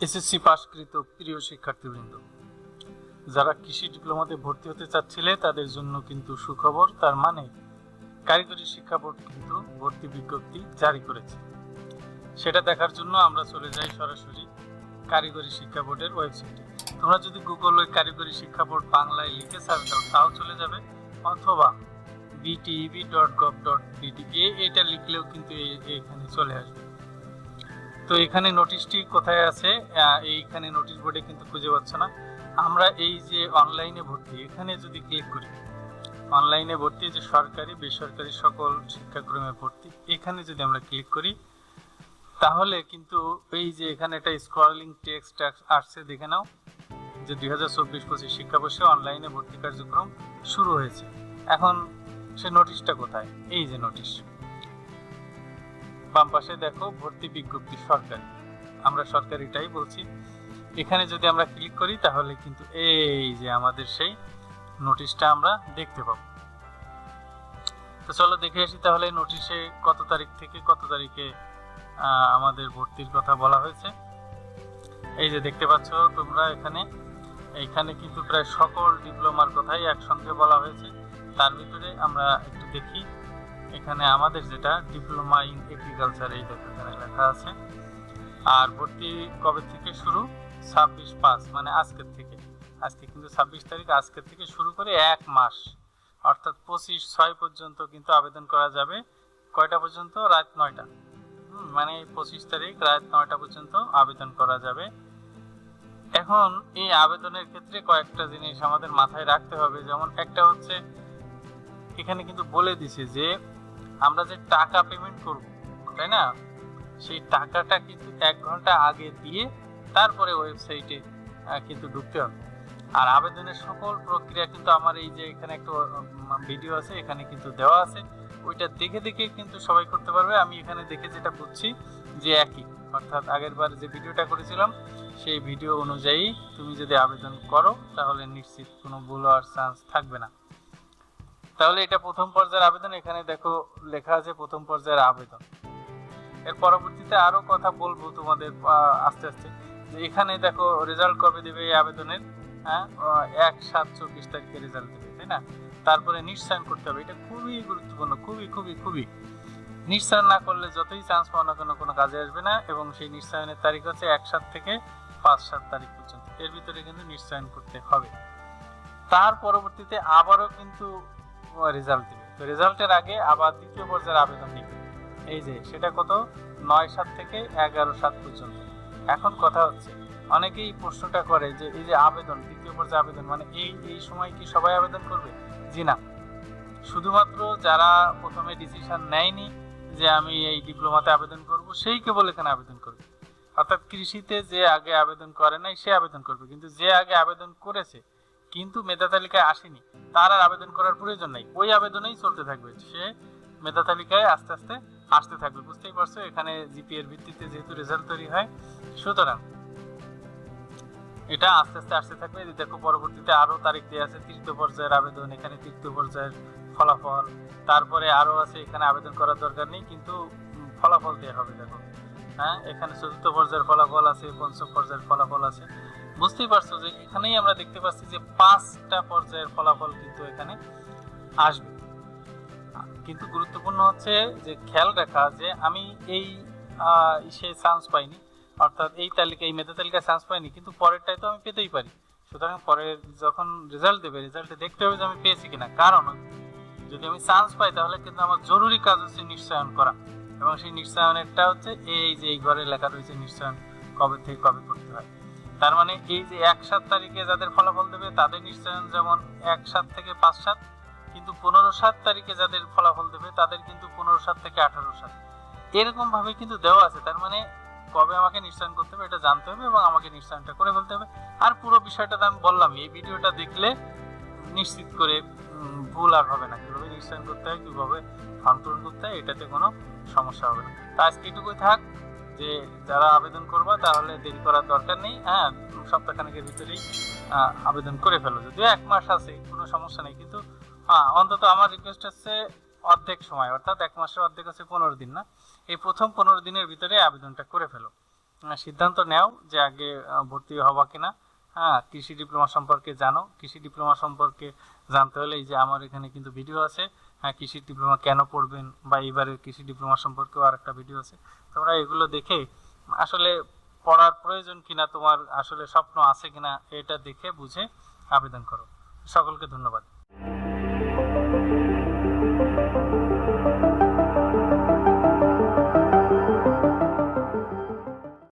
SSC পাশকৃত প্রিয় শিক্ষার্থীবৃন্দ, যারা কৃষি ডিপ্লোমাতে ভর্তি হতে চাচ্ছিলে তাদের জন্য কিন্তু সুখবর। তার মানে কারিগরি শিক্ষা বোর্ড কিন্তু ভর্তি বিজ্ঞপ্তি জারি করেছে। সেটা দেখার জন্য আমরা চলে যাই সরাসরি কারিগরি শিক্ষা বোর্ডের ওয়েবসাইটে। তোমরা যদি গুগলে কারিগরি শিক্ষা বোর্ড বাংলায় লিখে সার্চ দাও তাও চলে যাবে, অথবা bteb.gov.bt এটা লিখলেও কিন্তু এখানে চলে আসবে। তো এখানে নোটিশটি কোথায় আছে? এইখানে নোটিশ বোর্ডে কিন্তু খুঁজে পাচ্ছ না। আমরা এই যে অনলাইনে ভর্তি, এখানে যদি ক্লিক করি, অনলাইনে ভর্তি যে সরকারি বেসরকারি সকল শিক্ষাক্রমে ভর্তি, এখানে যদি আমরা ক্লিক করি তাহলে কিন্তু এই যে এখানে একটা স্ক্রলিং টেক্সট আসছে, দেখে নাও যে 2024-25 শিক্ষাবর্ষে অনলাইনে ভর্তি কার্যক্রম শুরু হয়েছে। এখন সে নোটিশটা কোথায়? এই যে নোটিশ, বাম পাশে দেখো ভর্তি বিজ্ঞপ্তি সরকারি, আমরা সরকারিটাই বলছি। এখানে যদি আমরা ক্লিক করি তাহলে কিন্তু এই যে আমাদের সেই নোটিশটা আমরা দেখতে পাবো। তো চলো দেখে আসি তাহলে নোটিশে কত তারিখ থেকে কত তারিখে আমাদের ভর্তির কথা বলা হয়েছে। এই যে দেখতে পাচ্ছ তোমরা এইখানে কিন্তু প্রায় সকল ডিপ্লোমার কথাই একসঙ্গে বলা হয়েছে। তার ভিতরে আমরা একটু দেখি, এখানে আমাদের যেটা ডিপ্লোমা ইন এগ্রিকালচার, এই দেখো এখানে লেখা আছে। আর ভর্তি কবে থেকে শুরু? 26/5 মানে আজকের থেকে। আজকে কিন্তু 26 তারিখ, আজকের থেকে শুরু করে 1 মাস অর্থাৎ 25/6 পর্যন্ত কিন্তু আবেদন করা যাবে। কয়টা পর্যন্ত? রাত 9টা। মানে 25 তারিখ রাত 9টা পর্যন্ত আবেদন করা যাবে। এখন এই আবেদনের ক্ষেত্রে কয়েকটা জিনিস আমাদের মাথায় রাখতে হবে। যেমন একটা হচ্ছে, এখানে কিন্তু বলে দিছে যে আমরা যে টাকা পেমেন্ট করব, তাই না, সেই টাকাটা কিন্তু 1 ঘন্টা আগে দিয়ে তারপরে ওয়েবসাইটে কিন্তু ঢুকতে হবে। আর আবেদনের সকল প্রক্রিয়া কিন্তু আমার এই যে এখানে একটা ভিডিও আছে, এখানে কিন্তু দেওয়া আছে, ওইটা দেখে দেখে কিন্তু সবাই করতে পারবে। আমি এখানে দেখে যেটা বুঝছি যে একই, অর্থাৎ আগের বার যে ভিডিওটা করেছিলাম সেই ভিডিও অনুযায়ী তুমি যদি আবেদন করো তাহলে নিশ্চিত কোনো ভুল হওয়ার চান্স থাকবে না। তাহলে এটা প্রথম পর্যায়ের আবেদন। এখানে দেখো লেখা আছে প্রথম পর্যায়ের আবেদন। এর পরবর্তীতে আরো কথা বলবো তোমাদের আস্তে আস্তে, যে এখানে দেখো রেজাল্ট কবে দেবে এই আবেদনের? 1/7/24 তারিখে রেজাল্ট দেবে, তাই না? তারপরে নিশ্চয়ন করতে হবে, এটা খুবই গুরুত্বপূর্ণ, খুবই খুবই খুবই। নিশ্চয়ন না করলে যতই চান্স পাও না কোনো কাজে আসবে না। এবং সেই নিশ্চয়নের তারিখ হচ্ছে 1/7 থেকে 5/7 তারিখ পর্যন্ত, এর ভিতরে কিন্তু নিশ্চয়ন করতে হবে। তার পরবর্তীতে আবারও কিন্তু রেজাল্ট দেবে। তো রেজাল্টের আগে আবার দ্বিতীয় পর্যায়ের আবেদন নেবে। এই যে সেটা কত? 9/7 থেকে 11/7 পর্যন্ত। এখন কথা হচ্ছে, অনেকেই প্রশ্নটা করে যে এই যে আবেদন, দ্বিতীয় পর্যায়ে আবেদন মানে এই সময় কি সবাই আবেদন করবে? জি না, শুধুমাত্র যারা প্রথমে ডিসিশন নেয়নি যে আমি এই ডিপ্লোমাতে আবেদন করব সেই কেবল এখানে আবেদন করবে। অর্থাৎ কৃষিতে যে আগে আবেদন করে নাই সে আবেদন করবে, কিন্তু যে আগে আবেদন করেছে কিন্তু মেধা তালিকায় আসেনি তার আর আবেদন করার প্রয়োজন নাই, ওই আবেদনেই চলতে থাকবে, সে মেধা তালিকায় আস্তে আস্তে আসতে থাকবে। বুঝতেই পারছো, এখানে জিপিএ এর ভিত্তিতে যেহেতু রেজাল্ট তৈরি হয়, সুতরাং এটা আস্তে আস্তে আসতে থাকবে। দেখো পরবর্তীতে আরো তারিখ দেওয়া আছে, তৃতীয় পর্যায়ের আবেদন, এখানে তৃতীয় পর্যায়ের ফলাফল, তারপরে আরো আছে এখানে আবেদন করার দরকার নেই কিন্তু ফলাফল দেওয়া হবে। দেখো এখানে চতুর্থ পর্যায়ের ফলাফল আছে, পঞ্চম পর্যায়ের ফলাফল আছে। বুঝতেই পারছো যে এখানেই আমরা দেখতে পাচ্ছি যে 5টা পর্যায়ের ফলাফল কিন্তু এখানে আসবে। কিন্তু গুরুত্বপূর্ণ হচ্ছে যে খেয়াল রাখা যে আমি এই সে চান্স পাইনি, অর্থাৎ এই তালিকা এই মেধা তালিকায় চান্স পাইনি, কিন্তু পরেরটাই তো আমি পেতেই পারি। সুতরাং পরের যখন রেজাল্ট দেবে, রেজাল্টে দেখতে হবে যে আমি পেয়েছি কিনা। কারণ যদি আমি চান্স পাই তাহলে কিন্তু আমার জরুরি কাজ হচ্ছে নিশ্চয়ন করা, এবং সেই নিশ্চয়নেরটা হচ্ছে এই যে এই ঘরে লেখা রয়েছে নিশ্চয়ন কবে থেকে কবে করতে হয়। তার মানে এই যে 1/7 তারিখে যাদের ফলাফল দেবে তাদের নিশ্চয়ন যেমন 1/7 থেকে 5/7, কিন্তু 15/7 তারিখে যাদের ফলাফল দেবে তাদের কিন্তু 15/7 থেকে 18/7, এরকম ভাবে কিন্তু দেওয়া আছে। তার মানে কবে আমাকে নিশ্চয়ন করতে হবে এটা জানতে হবে এবং আমাকে নিশ্চয়নটা করে ফেলতে হবে। আর পুরো বিষয়টা তো আমি বললাম, এই ভিডিওটা দেখলে নিশ্চিত করে ভুল আর হবে না, কিভাবে নিশ্চয়ন করতে হয়, কিভাবে ফর্ম পূরণ করতে হয়, এটাতে কোনো সমস্যা হবে না। তা আজকে এটুকুই থাক, যে যারা আবেদন করবা তাহলে দেরি করার দরকার নেই। সপ্তাহখানেকের ভিতরেই আবেদন করে ফেলো, যদিও 1 মাস আছে, কোনো সমস্যা নেই। কিন্তু অন্তত আমার রিকোয়েস্ট হচ্ছে অর্ধেক সময়, অর্থাৎ 1 মাসের অর্ধেক হচ্ছে 15 দিন, না, এই প্রথম 15 দিনের ভিতরে আবেদনটা করে ফেলো। সিদ্ধান্ত নাও যে আগে ভর্তি হবা কিনা। হ্যাঁ, কৃষি ডিপ্লোমা সম্পর্কে জানো। কৃষি ডিপ্লোমা সম্পর্কে জানতে হলে এই যে আমার এখানে কিন্তু ভিডিও আছে। হ্যাঁ, কৃষি ডিপ্লোমা কেন পড়বেন বা এবারের কৃষি ডিপ্লোমা সম্পর্কেও আরেকটা ভিডিও আছে। তোমরা এগুলো দেখে আসলে পড়ার প্রয়োজন কিনা, তোমার আসলে স্বপ্ন আছে কিনা, এটা দেখে বুঝে আবেদন করো। সকলকে ধন্যবাদ।